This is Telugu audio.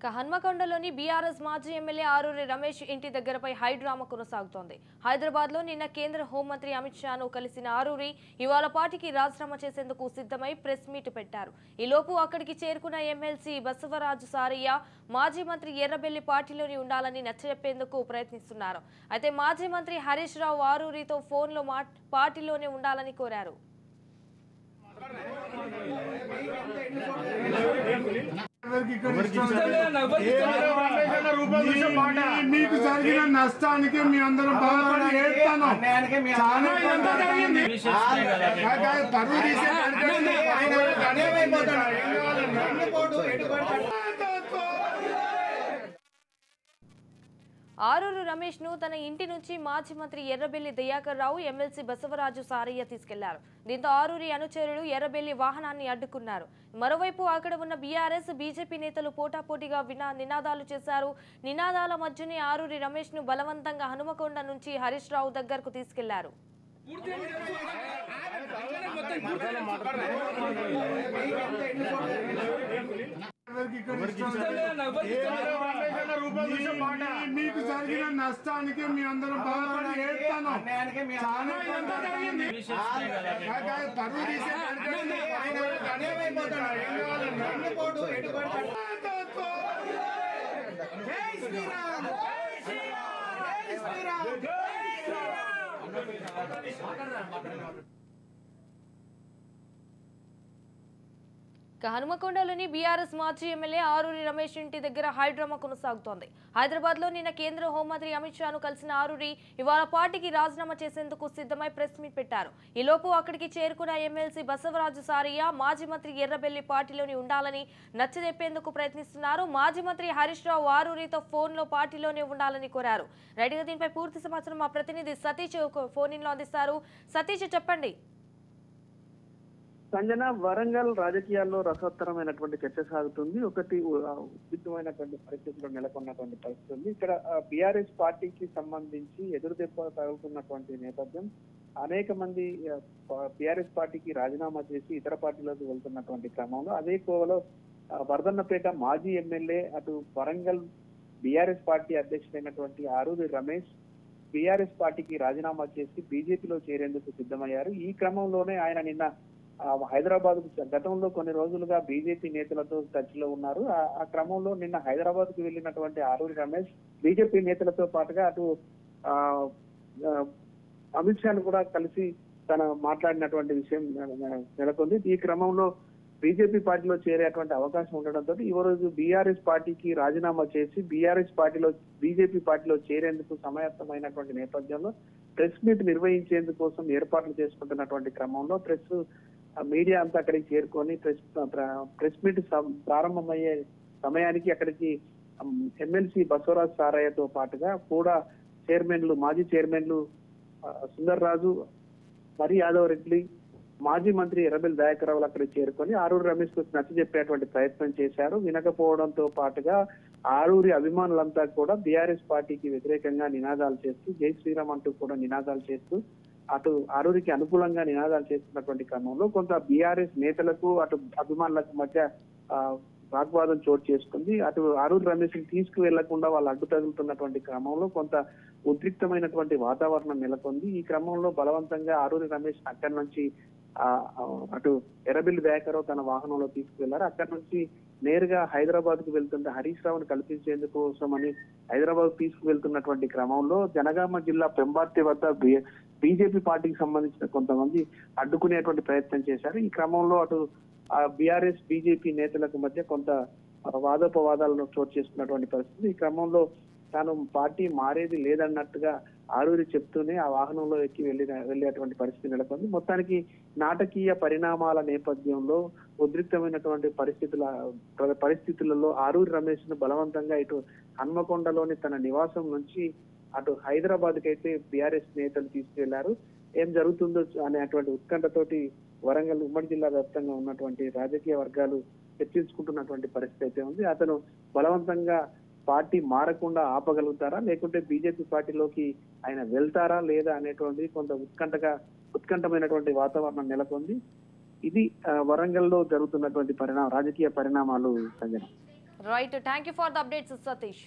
హన్మకొండలోని బీఆర్ఎస్ మాజీ ఎమ్మెల్యే ఆరూరి రమేష్ ఇంటి దగ్గరపై హైడ్రామా కొనసాగుతోంది. హైదరాబాద్ లో నిన్న కేంద్ర హోంమంత్రి అమిత్ షాను కలిసిన ఆరూరి ఇవాళ పార్టీకి రాజీనామా చేసేందుకు సిద్ధమై ప్రెస్ మీట్ పెట్టారు. ఈలోపు అక్కడికి చేరుకున్న ఎమ్మెల్సీ బసవరాజు సారయ్య మాజీ మంత్రి ఎర్రబెల్లి పార్టీలోని ఉండాలని నచ్చజెప్పేందుకు ప్రయత్నిస్తున్నారు. అయితే మాజీ మంత్రి హరీష్ రావు ఆరూరితో ఫోన్లో పార్టీలోనే ఉండాలని కోరారు. మీకు జరిగిన నష్టానికి మీ అందరం బాధపడి ఏడ్తాను. ఆరూరు రమేష్ ను తన ఇంటి నుంచి మాజీ మంత్రి ఎర్రబెల్లి దయాకర్ రావు ఎమ్మెల్సీ బసవరాజు సారయ్య తీసుకెళ్లారు. దీంతో ఆరూరి అనుచరులు ఎర్రబెల్లి వాహనాన్ని అడ్డుకున్నారు. మరోవైపు అక్కడ ఉన్న బీఆర్ఎస్ బీజేపీ నేతలు పోటాపోటీగా నినాదాలు చేశారు. నినాదాల మధ్యనే ఆరూరి రమేష్ ను బలవంతంగా హనుమకొండ నుంచి హరీష్ రావు దగ్గరకు తీసుకెళ్లారు. మీకు జరిగిన నష్టానికి మీ అందరం బాధపడి ఏడ్తాను. హనుమకొండలోని బీఆర్ఎస్ మాజీ ఎమ్మెల్యే ఆరూరి రమేష్ ఇంటి దగ్గర హైడ్రామా కొనసాగుతోంది. హైదరాబాద్ లో నిన్న కేంద్ర హోంమంత్రి అమిత్ షాను కలిసిన ఆరూరి ఇవాళ పార్టీకి రాజీనామా చేసేందుకు సిద్ధమై ప్రెస్ మీట్ పెట్టారు. ఈలోపు అక్కడికి చేరుకున్న ఎమ్మెల్సీ బసవరాజు సారయ్య మాజీ మంత్రి ఎర్రబెల్లి పార్టీలోని ఉండాలని నచ్చజెప్పేందుకు ప్రయత్నిస్తున్నారు. మాజీ మంత్రి హరీష్ రావు ఆరూరితో ఫోన్లో పార్టీలోనే ఉండాలని కోరారు. రైట్గా దీనిపై పూర్తి సమాచారం మా ప్రతినిధి సతీష్ ఫోన్ ఇన్ లో అందిస్తారు. సతీష్ చెప్పండి. సంజన, వరంగల్ రాజకీయాల్లో రసవత్తరమైనటువంటి చర్చ సాగుతుంది. ఒకటి ఉద్రిక్తమైనటువంటి పరిస్థితుల్లో నెలకొన్నటువంటి పరిస్థితి ఉంది. ఇక్కడ బీఆర్ఎస్ పార్టీకి సంబంధించి ఎదురుదెబ్బ తగులుతున్నటువంటి నేపథ్యం. అనేక మంది బీఆర్ఎస్ పార్టీకి రాజీనామా చేసి ఇతర పార్టీలకు వెళ్తున్నటువంటి క్రమంలో అదే కోవలో వర్ధన్నపేట మాజీ ఎమ్మెల్యే అటు వరంగల్ బీఆర్ఎస్ పార్టీ అధ్యక్షుడైనటువంటి ఆరూరి రమేష్ బీఆర్ఎస్ పార్టీకి రాజీనామా చేసి బీజేపీలో చేరేందుకు సిద్ధమయ్యారు. ఈ క్రమంలోనే ఆయన నిన్న హైదరాబాద్ గతంలో కొన్ని రోజులుగా బీజేపీ నేతలతో టచ్ లో ఉన్నారు. ఆ క్రమంలో నిన్న హైదరాబాద్ కు వెళ్లినటువంటి ఆరూరి రమేష్ బీజేపీ నేతలతో పాటుగా అటు అమిత్ షాను కూడా కలిసి తన మాట్లాడినటువంటి విషయం నెలకొంది. ఈ క్రమంలో బీజేపీ పార్టీలో చేరేటువంటి అవకాశం ఉండడంతో ఈ రోజు బీఆర్ఎస్ పార్టీకి రాజీనామా చేసి బీజేపీ పార్టీలో చేరేందుకు సమాయత్తమైనటువంటి నేపథ్యంలో ప్రెస్ మీట్ నిర్వహించేందుకు కోసం ఏర్పాట్లు చేసుకుంటున్నటువంటి క్రమంలో మీడియా అంతా అక్కడికి చేరుకొని ప్రెస్ మీట్ ప్రారంభమయ్యే సమయానికి అక్కడికి ఎమ్మెల్సీ బసవరాజు సారయ్యతో పాటుగా కూడా మాజీ చైర్మన్లు సుందర్ రాజు, మరి యాదవ్ రెడ్డి, మాజీ మంత్రి ఎర్రబెల్లి దయాకర్ రావులు అక్కడికి చేరుకొని ఆరూరి రమేష్ కు నచ్చజెప్పేటువంటి ప్రయత్నం చేశారు. వినకపోవడంతో పాటుగా ఆరూరి అభిమానులంతా కూడా బీఆర్ఎస్ పార్టీకి వ్యతిరేకంగా నినాదాలు చేస్తూ జై శ్రీరామ్ అంటూ కూడా నినాదాలు చేస్తూ అటు ఆరూరికి అనుకూలంగా నినాదాలు చేస్తున్నటువంటి క్రమంలో కొంత బీఆర్ఎస్ నేతలకు అటు అభిమానులకు మధ్య వాగ్వాదం చోటు చేసుకుంది. అటు ఆరూరి రమేష్ తీసుకువెళ్లకుండా వాళ్ళు అడ్డు తగులుతున్నటువంటి క్రమంలో కొంత ఉద్రిక్తమైనటువంటి వాతావరణం నెలకొంది. ఈ క్రమంలో బలవంతంగా ఆరూరి రమేష్ అక్కడి నుంచి అటు ఎర్రబెల్లి దయాకర్ రావు తన వాహనంలో తీసుకువెళ్లారు. అక్కడి నుంచి నేరుగా హైదరాబాద్ కు వెళ్తుంటే హరీష్ రావును కల్పించేందుకు కోసమని హైదరాబాద్ తీసుకువెళ్తున్నటువంటి క్రమంలో జనగామ జిల్లా పెంబార్తి వద్ద బీజేపీ పార్టీకి సంబంధించిన కొంతమంది అడ్డుకునేటువంటి ప్రయత్నం చేశారు. ఈ క్రమంలో అటు బీఆర్ఎస్ బీజేపీ నేతలకు మధ్య కొంత వాదోపవాదాలను చోటు చేసుకున్నటువంటి పరిస్థితి. ఈ క్రమంలో తాను పార్టీ మారేది లేదన్నట్టుగా ఆరూరి చెప్తూనే ఆ వాహనంలో ఎక్కి వెళ్ళేటువంటి పరిస్థితి నెలకొంది. మొత్తానికి నాటకీయ పరిణామాల నేపథ్యంలో ఉద్రిక్తమైనటువంటి పరిస్థితులలో ఆరూరి రమేష్ ను బలవంతంగా ఇటు హన్మకొండలోని తన నివాసం నుంచి అటు హైదరాబాద్ కి అయితే బీఆర్ఎస్ నేతలు తీసుకెళ్లారు. ఏం జరుగుతుందో అనేటువంటి ఉత్కంఠతోటి వరంగల్ ఉమ్మడి జిల్లా వ్యాప్తంగా ఉన్నటువంటి రాజకీయ వర్గాలు చర్చించుకుంటున్నటువంటి పరిస్థితి అయితే ఉంది. అతను బలవంతంగా పార్టీ మారకుండా ఆపగలుగుతారా, లేకుంటే బీజేపీ పార్టీలోకి ఆయన వెళ్తారా లేదా అనేటువంటి కొంత ఉత్కంఠమైనటువంటి వాతావరణం నెలకొంది. ఇది వరంగల్ లో జరుగుతున్నటువంటి రాజకీయ పరిణామాలు Sanjana. Right, thank you for the updates Satish.